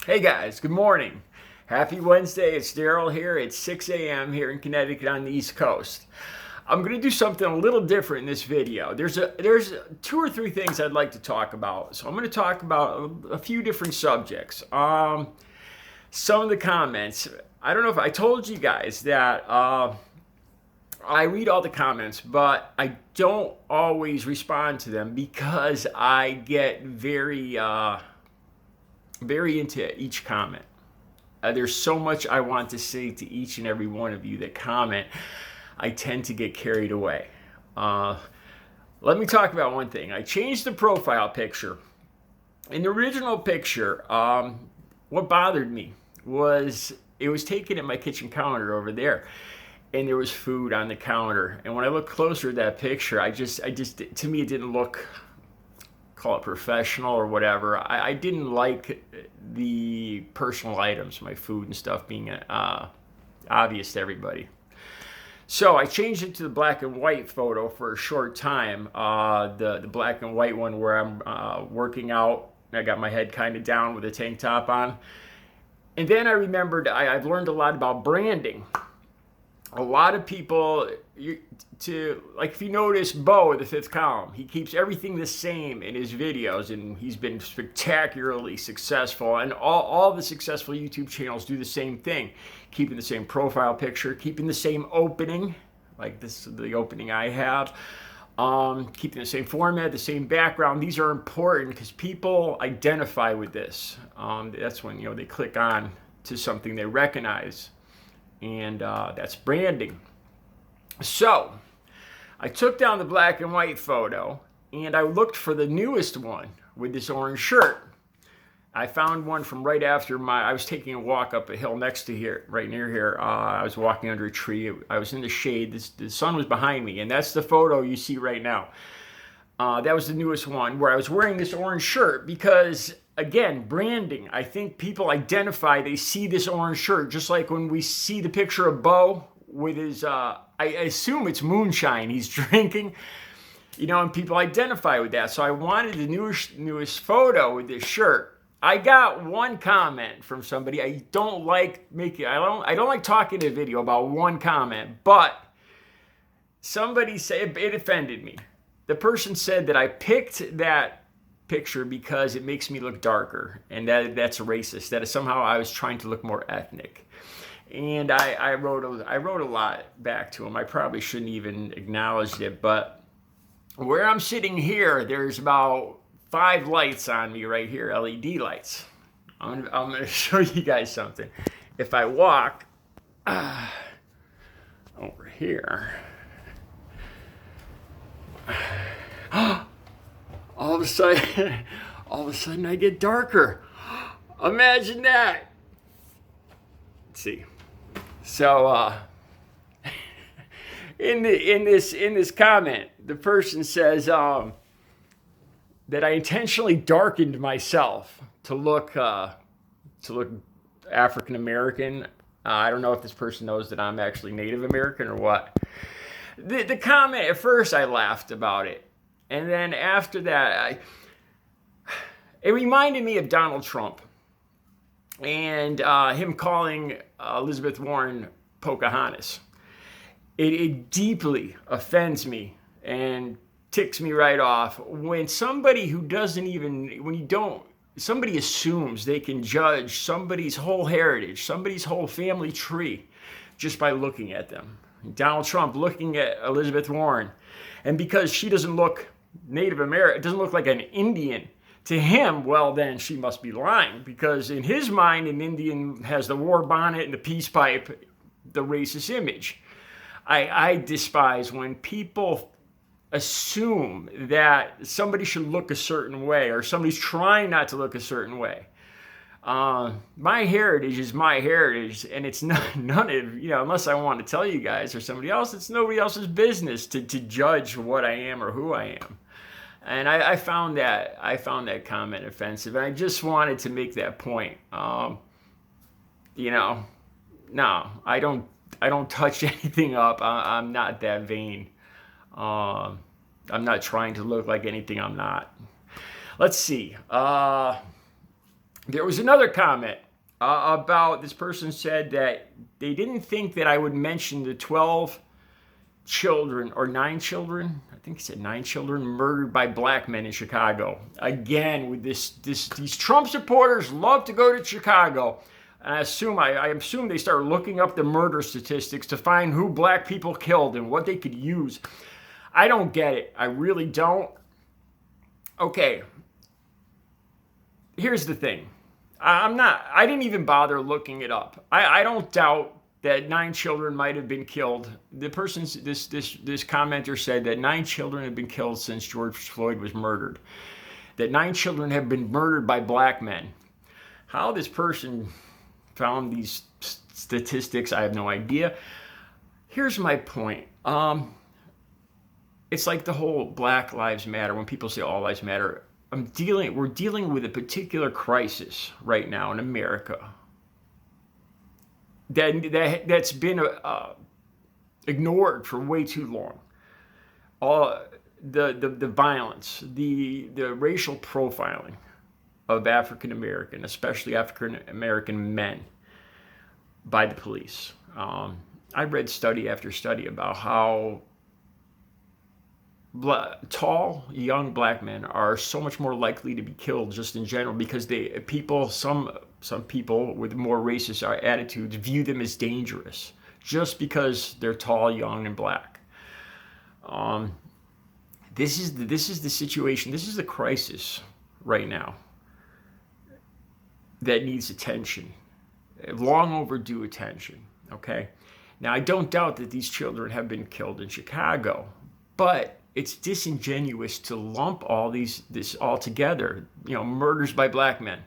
Hey guys, good morning. Happy Wednesday. It's Daryl here. It's 6 a.m. here in Connecticut on the East Coast. I'm going to do something a little different in this video. There's two or three things I'd like to talk about. So I'm going to talk about a few different subjects. Some of the comments. I don't know if I told you guys that I read all the comments, but I don't always respond to them because I get very into each comment. There's so much I want to say to each and every one of you that comment. I tend to get carried away. Let me talk about one thing. I changed the profile picture. In the original picture, what bothered me was it was taken at my kitchen counter over there, and there was food on the counter. And when I looked closer at that picture, I just to me it didn't look, call it professional or whatever. I didn't like the personal items, my food and stuff, being obvious to everybody. So I changed it to the black and white photo for a short time. The black and white one where I'm working out. I got my head kind of down with a tank top on. And then I remembered I've learned a lot about branding. A lot of people, if you notice Bo, the fifth column, he keeps everything the same in his videos, and he's been spectacularly successful. And all the successful YouTube channels do the same thing, keeping the same profile picture, keeping the same opening, like this, the opening I have, keeping the same format, the same background. These are important because people identify with this. That's when they click on to something they recognize. And that's branding. So I took down the black and white photo and I looked for the newest one with this orange shirt. I found one from right after I was taking a walk up a hill next to here, right near here. I was walking under a tree. I was in the shade. The sun was behind me, and that's the photo you see right now. That was the newest one where I was wearing this orange shirt because, again, branding. I think people identify, they see this orange shirt, just like when we see the picture of Bo with his, I assume it's moonshine he's drinking, and people identify with that. So I wanted the newest photo with this shirt. I got one comment from somebody. I don't like talking in a video about one comment, but somebody said it offended me. The person said that I picked that picture because it makes me look darker, and that's racist. That is somehow I was trying to look more ethnic. And I wrote a lot back to him. I probably shouldn't even acknowledge it, but where I'm sitting here, there's about 5 lights on me right here, LED lights. I'm gonna show you guys something. If I walk over here, all of a sudden I get darker. Imagine that. Let's see. So in this comment, the person says that I intentionally darkened myself to look African American. I don't know if this person knows that I'm actually Native American or what. The comment, at first I laughed about it, and then after that it reminded me of Donald Trump and him calling Elizabeth Warren Pocahontas. It deeply offends me and ticks me right off when somebody somebody assumes they can judge somebody's whole heritage, somebody's whole family tree just by looking at them. Donald Trump looking at Elizabeth Warren, and because she doesn't look Native American, doesn't look like an Indian to him, well, then she must be lying, because in his mind, an Indian has the war bonnet and the peace pipe, the racist image. I despise when people assume that somebody should look a certain way or somebody's trying not to look a certain way. My heritage is my heritage, and it's none of, unless I want to tell you guys or somebody else, it's nobody else's business to judge what I am or who I am. And I found that comment offensive, and I just wanted to make that point. No, I don't touch anything up. I'm not that vain. I'm not trying to look like anything I'm not. Let's see. There was another comment about this person said that they didn't think that I would mention the 12 children or 9 children. I think he said 9 children murdered by black men in Chicago. Again, with these Trump supporters love to go to Chicago. And I assume they start looking up the murder statistics to find who black people killed and what they could use. I don't get it. I really don't. Okay. Here's the thing. I didn't even bother looking it up. I don't doubt that 9 children might have been killed. The person, this commenter said that 9 children have been killed since George Floyd was murdered. That 9 children have been murdered by black men. How this person found these statistics, I have no idea. Here's my point. It's like the whole Black Lives Matter. When people say all lives matter, we're dealing with a particular crisis right now in America that's been ignored for way too long. All the violence, the racial profiling of African American, especially African American men, by the police. I read study after study about how tall, young black men are so much more likely to be killed just in general because some people with more racist attitudes view them as dangerous just because they're tall, young, and black. This is the situation. This is the crisis right now that needs attention, long overdue attention. Okay, now I don't doubt that these children have been killed in Chicago, but it's disingenuous to lump this all together, murders by black men.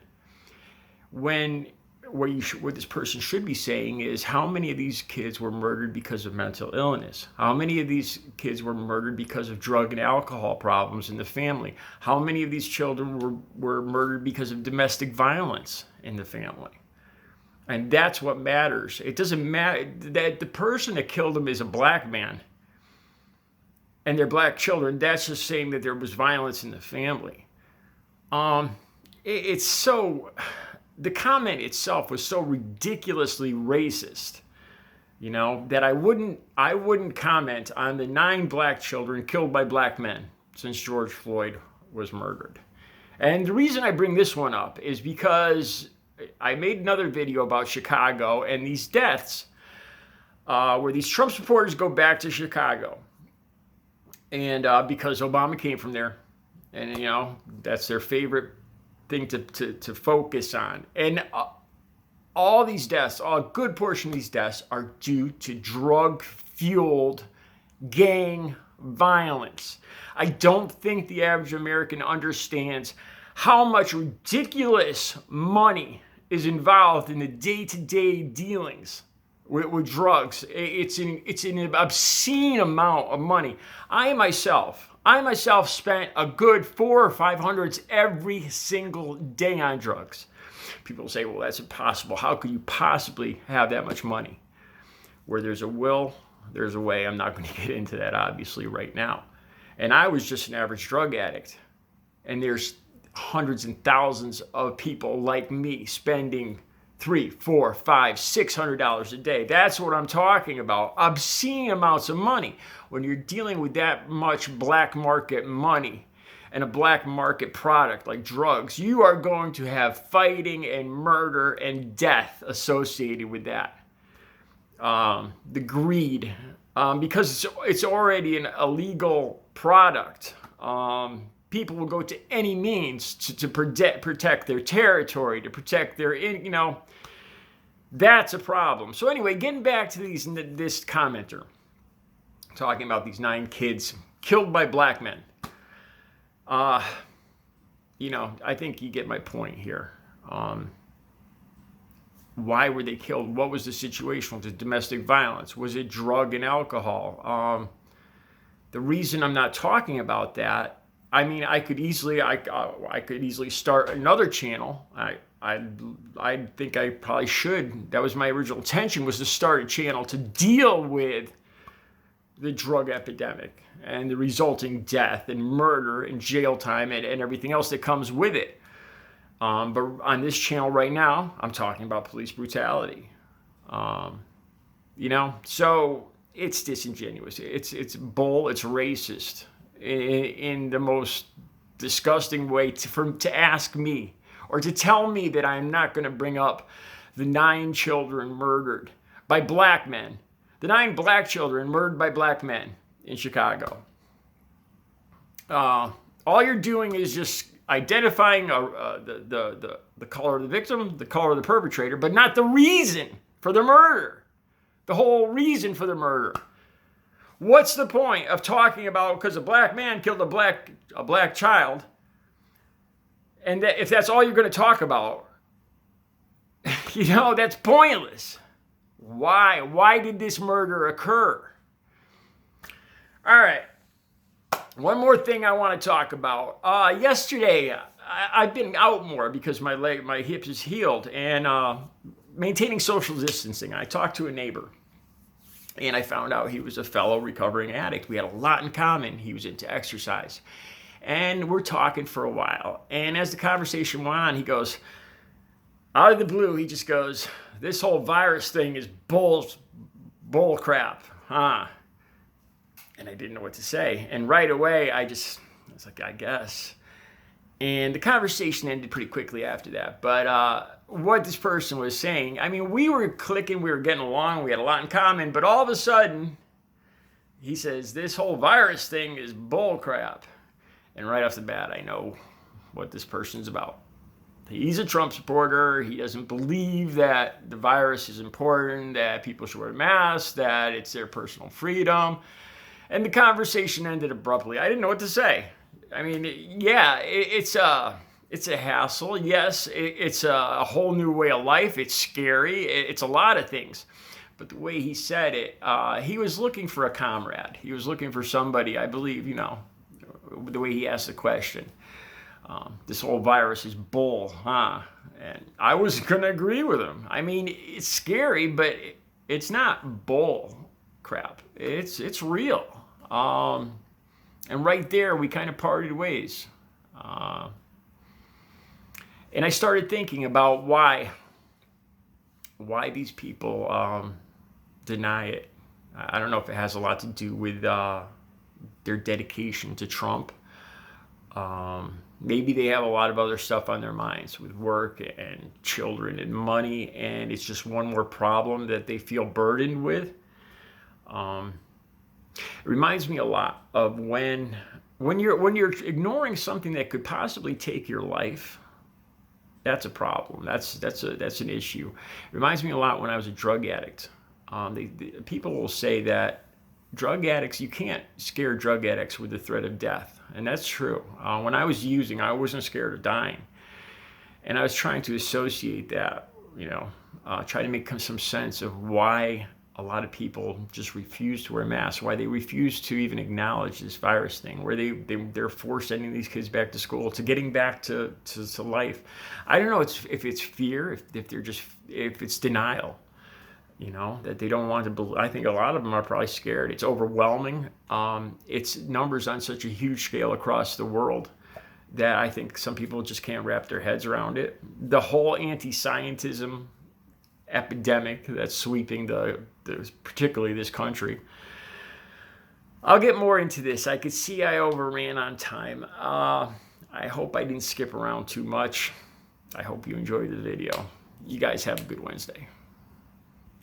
What this person should be saying is how many of these kids were murdered because of mental illness? How many of these kids were murdered because of drug and alcohol problems in the family? How many of these children were murdered because of domestic violence in the family? And that's what matters. It doesn't matter that the person that killed them is a black man and they're black children. That's just saying that there was violence in the family. It's so, the comment itself was so ridiculously racist, that I wouldn't comment on the 9 black children killed by black men since George Floyd was murdered. And the reason I bring this one up is because I made another video about Chicago and these deaths, where these Trump supporters go back to Chicago. And because Obama came from there, and that's their favorite thing to focus on. And all these deaths, a good portion of these deaths are due to drug-fueled gang violence. I don't think the average American understands how much ridiculous money is involved in the day-to-day dealings with drugs. It's an obscene amount of money. I myself spent a good $400 or $500 every single day on drugs. People say, well, that's impossible. How could you possibly have that much money? Where there's a will, there's a way. I'm not going to get into that, obviously, right now. And I was just an average drug addict. And there's hundreds and thousands of people like me spending $300, $400, $500, $600 a day. That's what I'm talking about. Obscene amounts of money. When you're dealing with that much black market money and a black market product like drugs, you are going to have fighting and murder and death associated with that. The greed, because it's already an illegal product. People will go to any means to protect their territory, to protect their, that's a problem. So anyway, getting back to this commenter, talking about these 9 kids killed by black men. I think you get my point here. Why were they killed? What was the situation? Was it domestic violence? Was it drug and alcohol? The reason I'm not talking about that, I could easily start another channel. I think I probably should. That was my original intention, was to start a channel to deal with the drug epidemic and the resulting death and murder and jail time and everything else that comes with it. But on this channel right now, I'm talking about police brutality. So it's disingenuous. It's bull. It's racist in the most disgusting way to ask me or to tell me that I'm not going to bring up the 9 children murdered by black men, the 9 black children murdered by black men in Chicago. All you're doing is just identifying the color of the victim, the color of the perpetrator, but not the reason for the murder. The whole reason for the murder. What's the point of talking about because a black man killed a black child, and that if that's all you're going to talk about, that's pointless. Why? Why did this murder occur? All right. One more thing I want to talk about. Yesterday, I've been out more because my hip is healed, and maintaining social distancing. I talked to a neighbor, and I found out he was a fellow recovering addict. We had a lot in common. He was into exercise, and we're talking for a while. And as the conversation went on, he goes, out of the blue, he just goes, "This whole virus thing is bull crap, huh?" And I didn't know what to say. And right away, I was like, I guess. And the conversation ended pretty quickly after that. But what this person was saying, I mean, we were clicking, we were getting along, we had a lot in common. But all of a sudden, he says, "This whole virus thing is bull crap." And right off the bat, I know what this person's about. He's a Trump supporter. He doesn't believe that the virus is important, that people should wear masks, that it's their personal freedom. And the conversation ended abruptly. I didn't know what to say. I mean, yeah, it's a hassle. Yes, it's a whole new way of life. It's scary. It's a lot of things. But the way he said it, he was looking for a comrade. He was looking for somebody, I believe, the way he asked the question. This whole virus is bull, huh? And I was going to agree with him. I mean, it's scary, but it's not bull crap. It's real. And right there, we kind of parted ways. And I started thinking about why these people deny it. I don't know if it has a lot to do with their dedication to Trump. Maybe they have a lot of other stuff on their minds with work and children and money, and it's just one more problem that they feel burdened with. It reminds me a lot of when you're ignoring something that could possibly take your life. That's a problem. That's an issue. It reminds me a lot when I was a drug addict. People will say that drug addicts, you can't scare drug addicts with the threat of death, and that's true. When I was using, I wasn't scared of dying, and I was trying to associate that, try to make some sense of why a lot of people just refuse to wear masks, why they refuse to even acknowledge this virus thing, where they're forced sending these kids back to school, to getting back to life. I don't know if it's fear, if it's denial, that they don't want to believe. I think a lot of them are probably scared. It's overwhelming. It's numbers on such a huge scale across the world that I think some people just can't wrap their heads around it. The whole anti-scientism epidemic that's sweeping particularly this country. I'll get more into this. I could see I overran on time. I hope I didn't skip around too much. I hope you enjoyed the video. You guys have a good Wednesday.